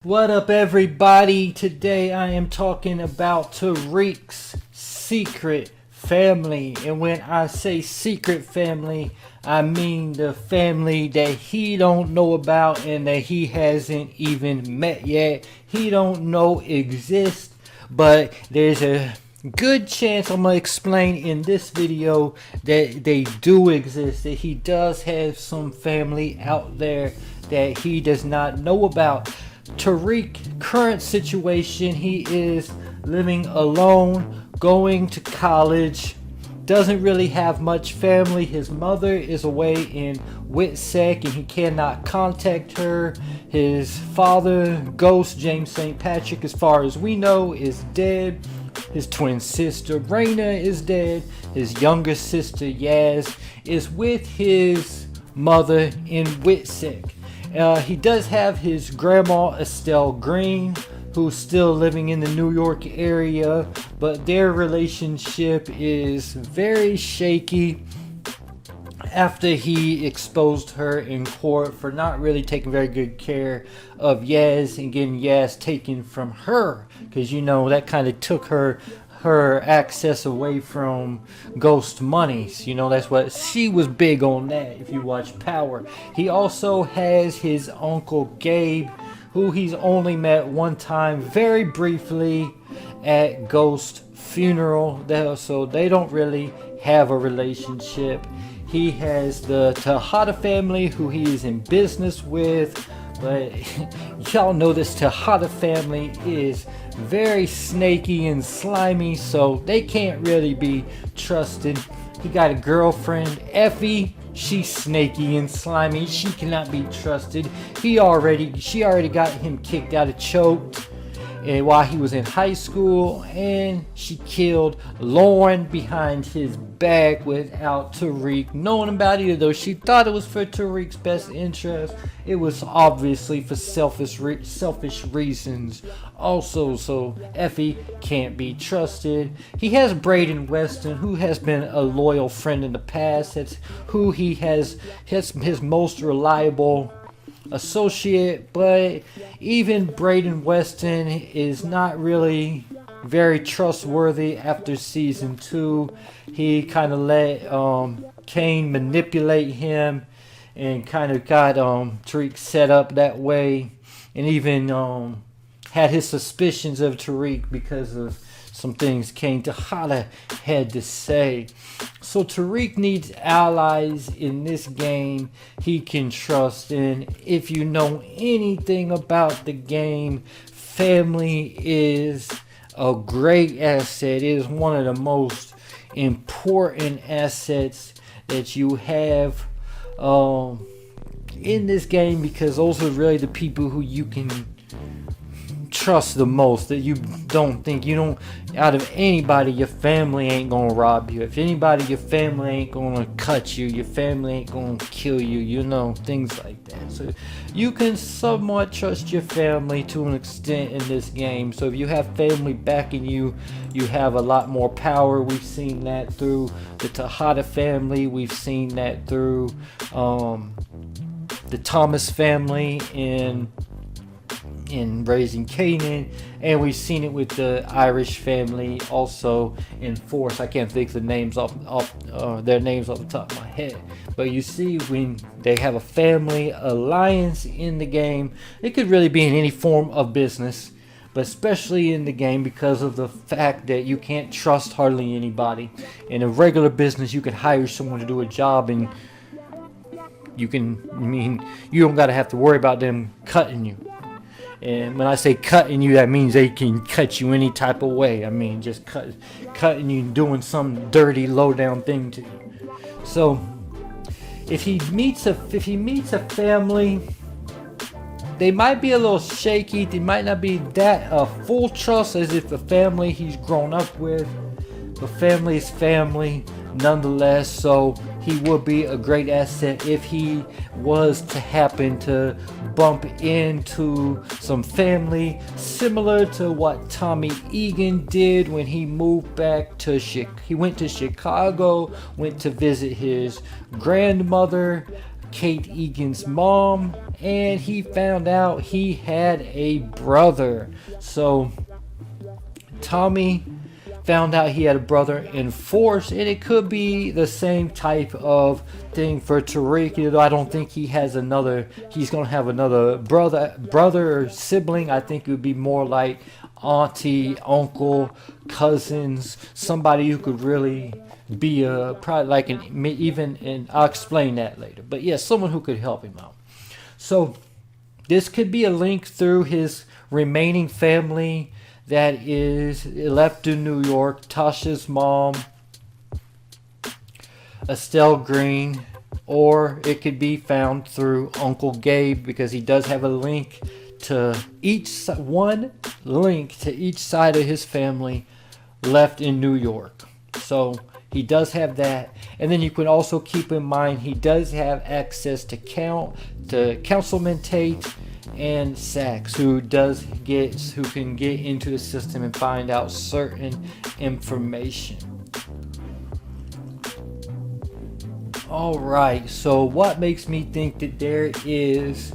What up, everybody? Today I am talking about Tariq's secret family. And when I say secret family, I mean the family that he don't know about and that he hasn't even met yet. He don't know exists, but there's a good chance I'm gonna explain in this video that they do exist, that he does have some family out there that he does not know about. Tariq, current situation, he is living alone, going to college, doesn't really have much family. His mother is away in Whitsec and he cannot contact her. His father, Ghost James St. Patrick, as far as we know, is dead. His twin sister Raina is dead. His younger sister Yaz is with his mother in Whitsec. He does have his grandma Estelle Green, who's still living in the New York area, but their relationship is very shaky after he exposed her in court for not really taking very good care of Yaz and getting Yaz taken from her, because you know that kind of took her access away from Ghost monies. You know, that's what she was big on that if you watch Power. He also has his uncle Gabe, who he's only met one time very briefly at Ghost funeral, so they don't really have a relationship. He has the Tejada family, who he is in business with, but y'all know this Tejada family is very snaky and slimy, so they can't really be trusted. He got a girlfriend, Effie. She's snaky and slimy. She cannot be trusted. She already got him kicked out of Choked and while he was in high school, and she killed Lauren behind his back without Tariq knowing about it. Though she thought it was for Tariq's best interest, it was obviously for selfish reasons also. So Effie can't be trusted. He has Braden Weston, who has been a loyal friend in the past. That's who he has his most reliable associate, but even Braden Weston is not really very trustworthy after season 2. He kind of let Kane manipulate him and kind of got Tariq set up that way, and even had his suspicions of Tariq because of some things Kane Tejada had to say. So Tariq needs allies in this game he can trust. And if you know anything about the game, family is a great asset. It is one of the most important assets that you have in this game, because those are really the people who you can trust the most, that you don't out of anybody, your family ain't gonna rob you. If anybody, your family ain't gonna cut you, your family ain't gonna kill you, you know, things like that. So you can somewhat trust your family to an extent in this game. So if you have family backing you, you have a lot more power. We've seen that through the Tejada family. We've seen that through the Thomas family in Raising Kanan, and we've seen it with the Irish family also in Force. I can't think the names off their names off the top of my head, but you see, when they have a family alliance in the game, it could really be in any form of business, but especially in the game because of the fact that you can't trust hardly anybody. In a regular business, you can hire someone to do a job, and you don't gotta have to worry about them cutting you. And when I say cutting you, that means they can cut you any type of way. I mean, just cutting you, doing some dirty, low down thing to you. So if he meets a family, they might be a little shaky. They might not be that full trust as if a family he's grown up with. But family is family nonetheless, so he would be a great asset if he was to happen to bump into some family similar to what Tommy Egan did when he moved back to he went to Chicago, went to visit his grandmother, Kate Egan's mom, and he found out he had a brother. So Tommy found out he had a brother in force, and it could be the same type of thing for Tariq. I don't think he's gonna have another brother or sibling. I think it would be more like auntie, uncle, cousins, somebody who could really be probably like and I'll explain that later. But yeah, someone who could help him out. So this could be a link through his remaining family that is left in New York. Tasha's mom, Estelle Green, or it could be found through Uncle Gabe, because he does have a link to each side of his family left in New York. So he does have that. And then you can also keep in mind he does have access to Councilman Tate and Sachs, who can get into the system and find out certain information. Alright, so what makes me think that there is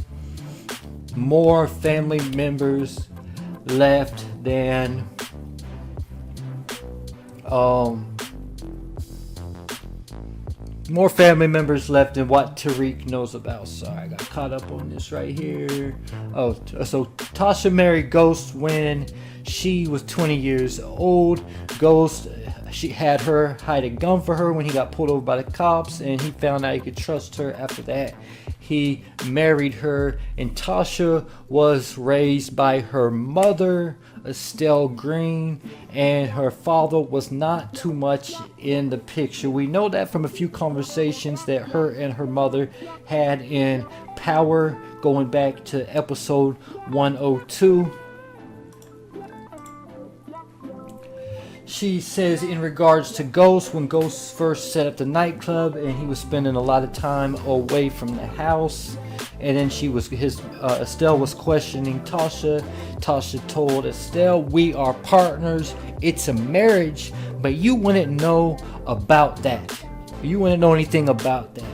more family members left than more family members left than what Tariq knows about. Sorry, I got caught up on this right here. Oh, so Tasha married Ghost when she was 20 years old. Ghost, she had her hide a gun for her when he got pulled over by the cops, and he found out he could trust her. After that, he married her, and Tasha was raised by her mother, Estelle Green, and her father was not too much in the picture. We know that from a few conversations that her and her mother had in Power, going back to episode 102. She says in regards to Ghost, when Ghost first set up the nightclub and he was spending a lot of time away from the house, and then Estelle was questioning Tasha. Tasha told Estelle, "We are partners. It's a marriage, but you wouldn't know about that. You wouldn't know anything about that."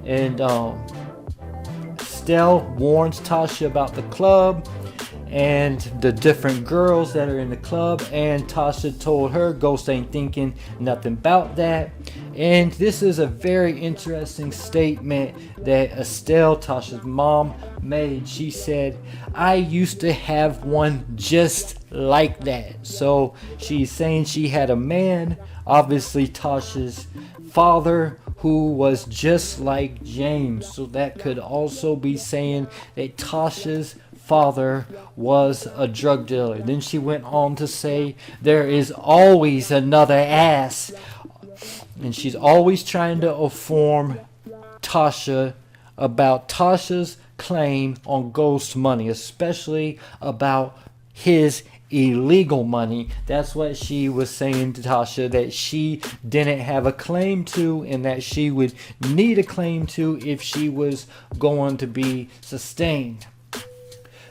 And Estelle warns Tasha about the club and the different girls that are in the club, and Tasha told her Ghost ain't thinking nothing about that. And this is a very interesting statement that Estelle, Tasha's mom, made. She said, "I used to have one just like that." So she's saying she had a man, obviously Tasha's father, who was just like James. So that could also be saying that Tasha's father was a drug dealer. Then she went on to say, "There is always another ass." And she's always trying to inform Tasha about Tasha's claim on Ghost's money, especially about his illegal money. That's what she was saying to Tasha, that she didn't have a claim to, and that she would need a claim to if she was going to be sustained.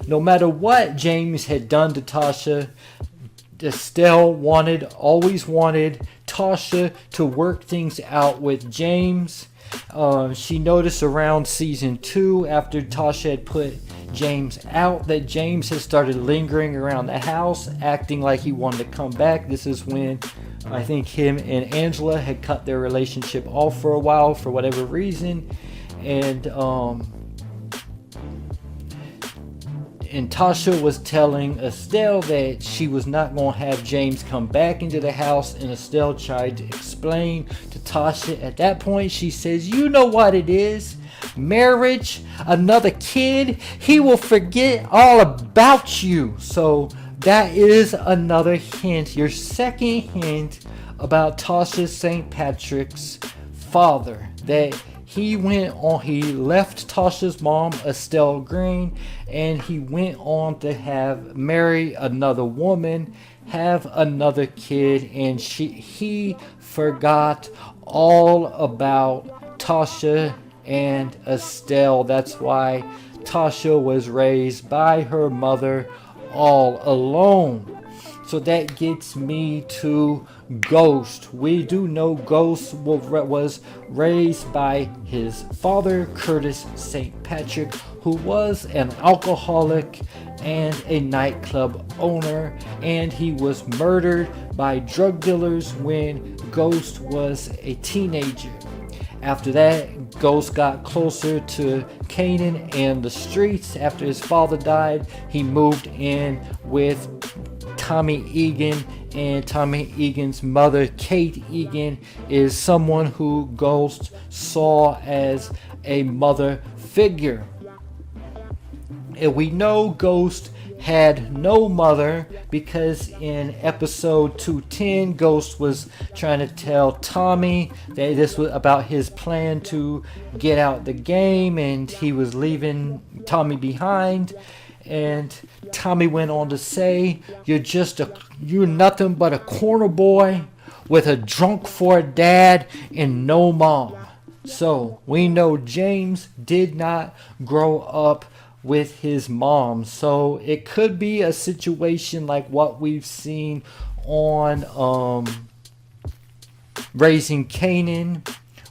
No matter what James had done to Tasha, Estelle always wanted Tasha to work things out with James. She noticed around season 2, after Tasha had put James out, that James had started lingering around the house, acting like he wanted to come back. This is when I think him and Angela had cut their relationship off for a while for whatever reason. And Tasha was telling Estelle that she was not going to have James come back into the house, and Estelle tried to explain to Tasha. At that point, she says, "You know what it is. Marriage, another kid, he will forget all about you." So that is another hint, your second hint about Tasha St. Patrick's father, that he left Tasha's mom, Estelle Green, and he went on to marry another woman, have another kid, and he forgot all about Tasha and Estelle. That's why Tasha was raised by her mother all alone. So that gets me to Ghost. We do know Ghost was raised by his father, Curtis St. Patrick, who was an alcoholic and a nightclub owner, and he was murdered by drug dealers when Ghost was a teenager. After that, Ghost got closer to Canaan and the streets. After his father died, he moved in with Tommy Egan, and Tommy Egan's mother, Kate Egan, is someone who Ghost saw as a mother figure. And we know Ghost had no mother because in episode 210, Ghost was trying to tell Tommy that this was about his plan to get out the game, and he was leaving Tommy behind. And Tommy went on to say, you're nothing but a corner boy with a drunk for a dad and no mom. So we know James did not grow up with his mom. So it could be a situation like what we've seen on Raising Canaan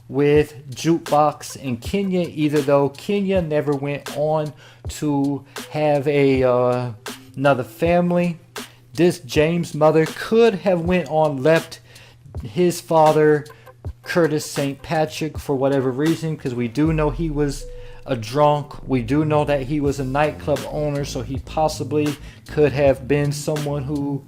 with Jukebox and Kenya, either though Kenya never went on to have another family. This James' mother could have went on, left his father, Curtis St. Patrick, for whatever reason, because we do know he was a drunk. We do know that he was a nightclub owner, so he possibly could have been someone who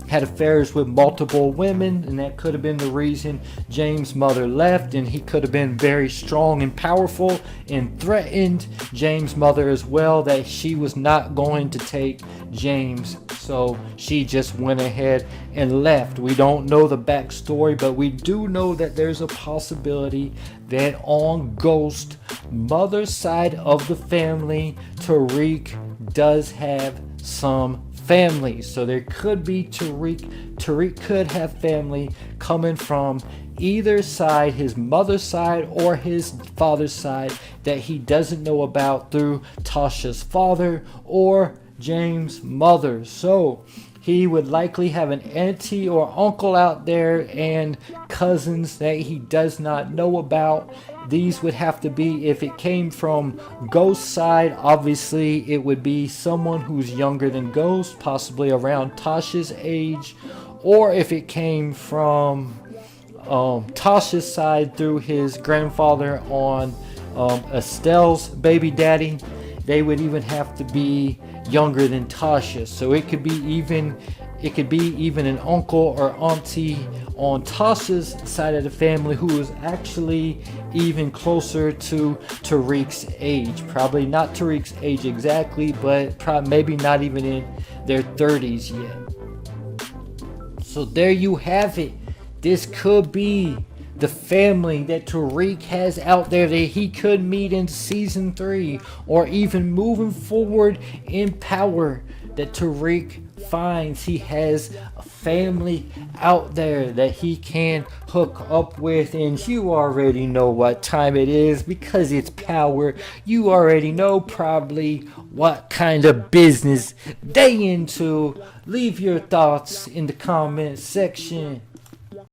had affairs with multiple women, and that could have been the reason James' mother left. And he could have been very strong and powerful and threatened James' mother as well, that she was not going to take James, so she just went ahead and left. We don't know the backstory, but we do know that there's a possibility that on Ghost mother's side of the family, Tariq does have some family. So there could be Tariq could have family coming from either side, his mother's side or his father's side, that he doesn't know about through Tasha's father or James' mother. So he would likely have an auntie or uncle out there and cousins that he does not know about. These would have to be, if it came from Ghost's side, obviously it would be someone who's younger than Ghost, possibly around Tasha's age. Or if it came from Tasha's side through his grandfather on Estelle's baby daddy, they would even have to be younger than Tasha. So it could be even an uncle or auntie on Tasha's side of the family who is actually even closer to Tariq's age. Probably not Tariq's age exactly, but maybe not even in their 30s yet. So there you have it. This could be the family that Tariq has out there that he could meet in season 3, or even moving forward in power, that Tariq finds he has a family out there that he can hook up with. And you already know what time it is, because it's power. You already know probably what kind of business they into. Leave your thoughts in the comment section.